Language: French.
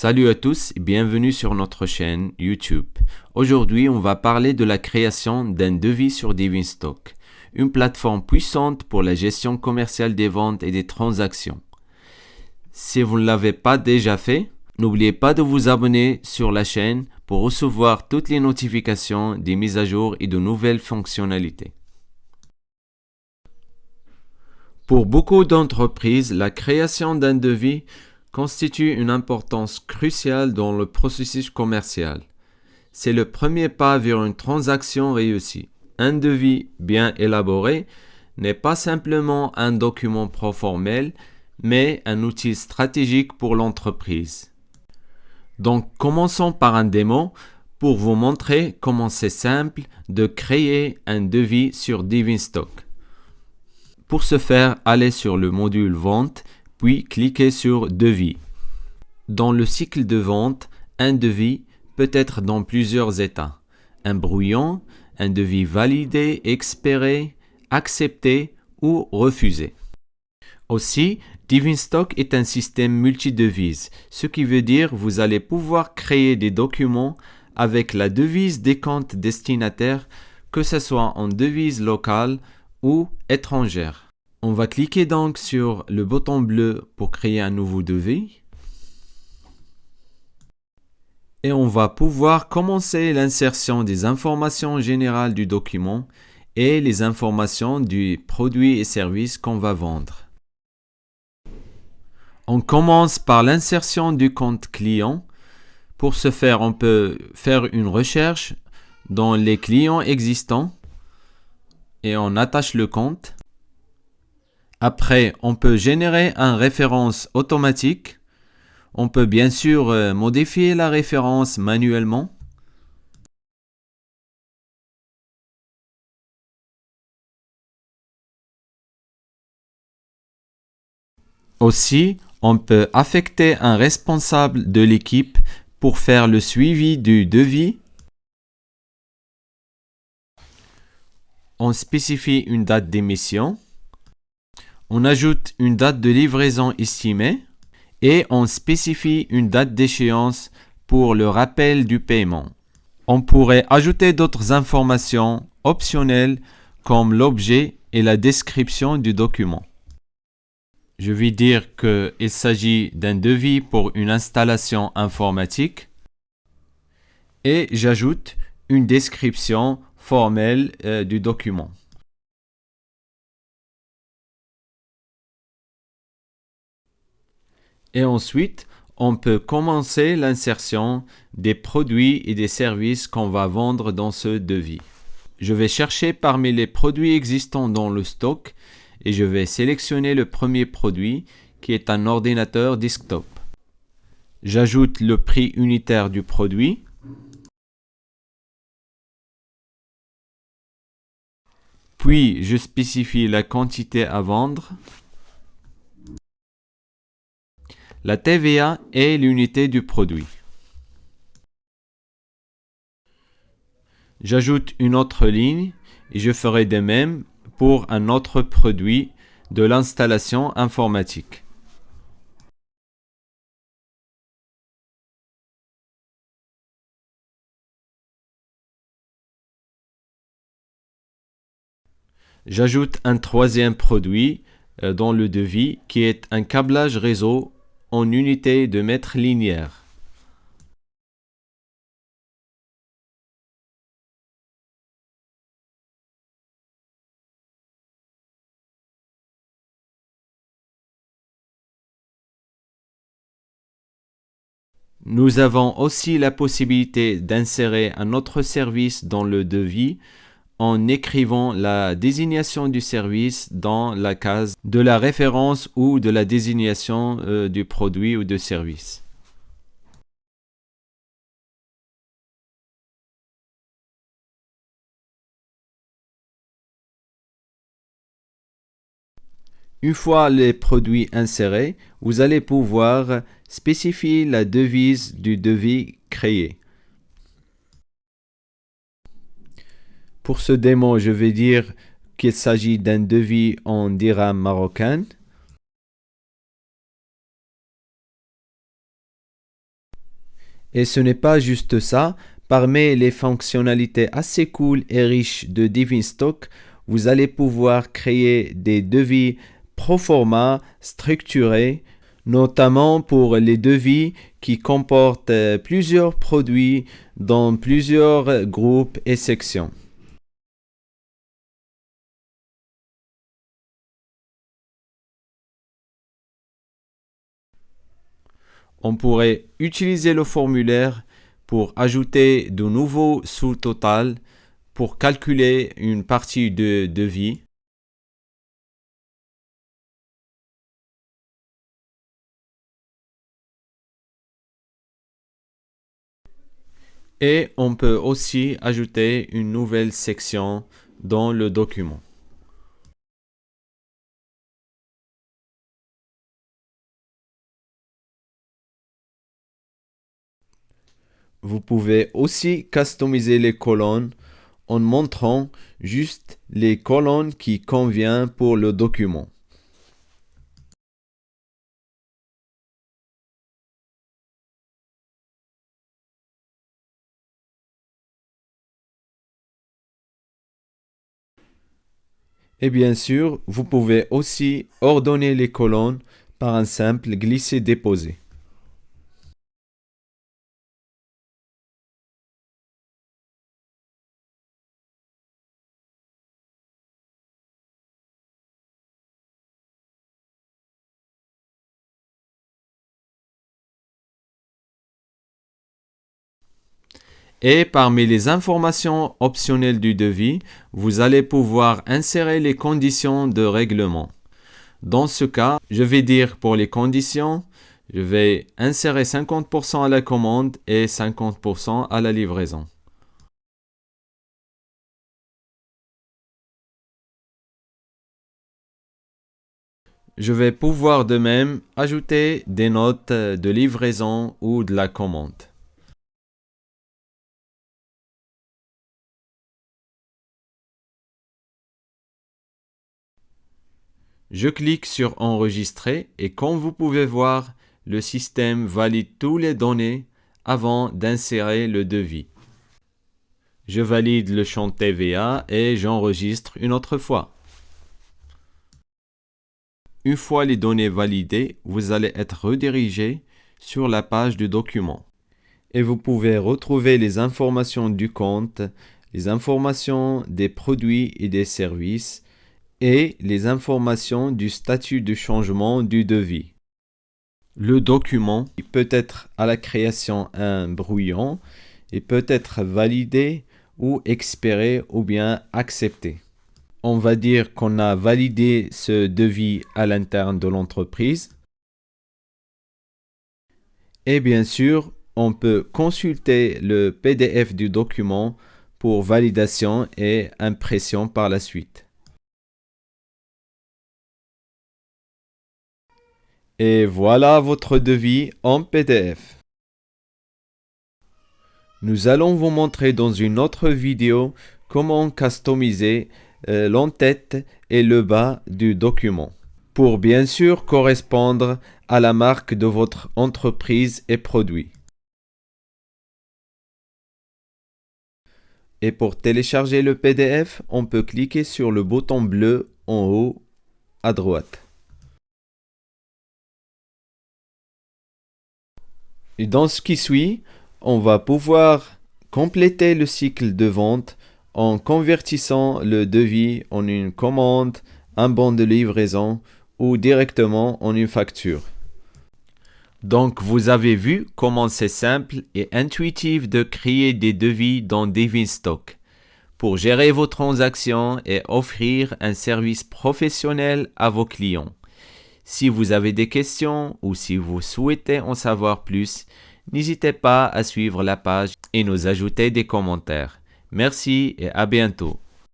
Salut à tous et bienvenue sur notre chaîne YouTube. Aujourd'hui, on va parler de la création d'un devis sur DivinStock, une plateforme puissante pour la gestion commerciale des ventes et des transactions. Si vous ne l'avez pas déjà fait, n'oubliez pas de vous abonner sur la chaîne pour recevoir toutes les notifications des mises à jour et de nouvelles fonctionnalités. Pour beaucoup d'entreprises, la création d'un devis constitue une importance cruciale dans le processus commercial. C'est le premier pas vers une transaction réussie. Un devis bien élaboré n'est pas simplement un document proformel, mais un outil stratégique pour l'entreprise. Donc, commençons par un démo pour vous montrer comment c'est simple de créer un devis sur DivinStock. Pour ce faire, allez sur le module Vente, puis cliquez sur Devis. Dans le cycle de vente, un devis peut être dans plusieurs états. Un brouillon, un devis validé, expiré, accepté ou refusé. Aussi, DivinStock est un système multi-devise, ce qui veut dire que vous allez pouvoir créer des documents avec la devise des comptes destinataires, que ce soit en devise locale ou étrangère. On va cliquer donc sur le bouton bleu pour créer un nouveau devis. Et on va pouvoir commencer l'insertion des informations générales du document et les informations du produit et service qu'on va vendre. On commence par l'insertion du compte client. Pour ce faire, on peut faire une recherche dans les clients existants et on attache le compte. Après, on peut générer une référence automatique. On peut bien sûr modifier la référence manuellement. Aussi, on peut affecter un responsable de l'équipe pour faire le suivi du devis. On spécifie une date d'émission. On ajoute une date de livraison estimée et on spécifie une date d'échéance pour le rappel du paiement. On pourrait ajouter d'autres informations optionnelles comme l'objet et la description du document. Je vais dire qu'il s'agit d'un devis pour une installation informatique et j'ajoute une description formelle du document. Et ensuite, on peut commencer l'insertion des produits et des services qu'on va vendre dans ce devis. Je vais chercher parmi les produits existants dans le stock et je vais sélectionner le premier produit qui est un ordinateur desktop. J'ajoute le prix unitaire du produit. Puis, je spécifie la quantité à vendre, la TVA et l'unité du produit. J'ajoute une autre ligne et je ferai de même pour un autre produit de l'installation informatique. J'ajoute un troisième produit dans le devis qui est un câblage réseau en unité de mètres linéaires. Nous avons aussi la possibilité d'insérer un autre service dans le devis en écrivant la désignation du service dans la case de la référence ou de la désignation du produit ou du service. Une fois les produits insérés, vous allez pouvoir spécifier la devise du devis créé. Pour ce démo, je vais dire qu'il s'agit d'un devis en dirham marocain. Et ce n'est pas juste ça. Parmi les fonctionnalités assez cool et riches de Devinstock, vous allez pouvoir créer des devis pro forma structurés, notamment pour les devis qui comportent plusieurs produits dans plusieurs groupes et sections. On pourrait utiliser le formulaire pour ajouter de nouveaux sous-totals pour calculer une partie de devis. Et on peut aussi ajouter une nouvelle section dans le document. Vous pouvez aussi customiser les colonnes en montrant juste les colonnes qui conviennent pour le document. Et bien sûr, vous pouvez aussi ordonner les colonnes par un simple glisser-déposer. Et parmi les informations optionnelles du devis, vous allez pouvoir insérer les conditions de règlement. Dans ce cas, je vais dire pour les conditions, je vais insérer 50% à la commande et 50% à la livraison. Je vais pouvoir de même ajouter des notes de livraison ou de la commande. Je clique sur Enregistrer et comme vous pouvez voir, le système valide toutes les données avant d'insérer le devis. Je valide le champ TVA et j'enregistre une autre fois. Une fois les données validées, vous allez être redirigé sur la page du document. Et vous pouvez retrouver les informations du compte, les informations des produits et des services et les informations du statut de changement du devis. Le document peut être à la création un brouillon et peut être validé ou expiré ou bien accepté. On va dire qu'on a validé ce devis à l'interne de l'entreprise. Et bien sûr, on peut consulter le PDF du document pour validation et impression par la suite. Et voilà votre devis en PDF. Nous allons vous montrer dans une autre vidéo comment customiser l'en-tête et le bas du document pour bien sûr correspondre à la marque de votre entreprise et produit. Et pour télécharger le PDF, on peut cliquer sur le bouton bleu en haut à droite. Et dans ce qui suit, on va pouvoir compléter le cycle de vente en convertissant le devis en une commande, un bon de livraison ou directement en une facture. Donc vous avez vu comment c'est simple et intuitif de créer des devis dans Devinstock pour gérer vos transactions et offrir un service professionnel à vos clients. Si vous avez des questions ou si vous souhaitez en savoir plus, n'hésitez pas à suivre la page et nous ajouter des commentaires. Merci et à bientôt.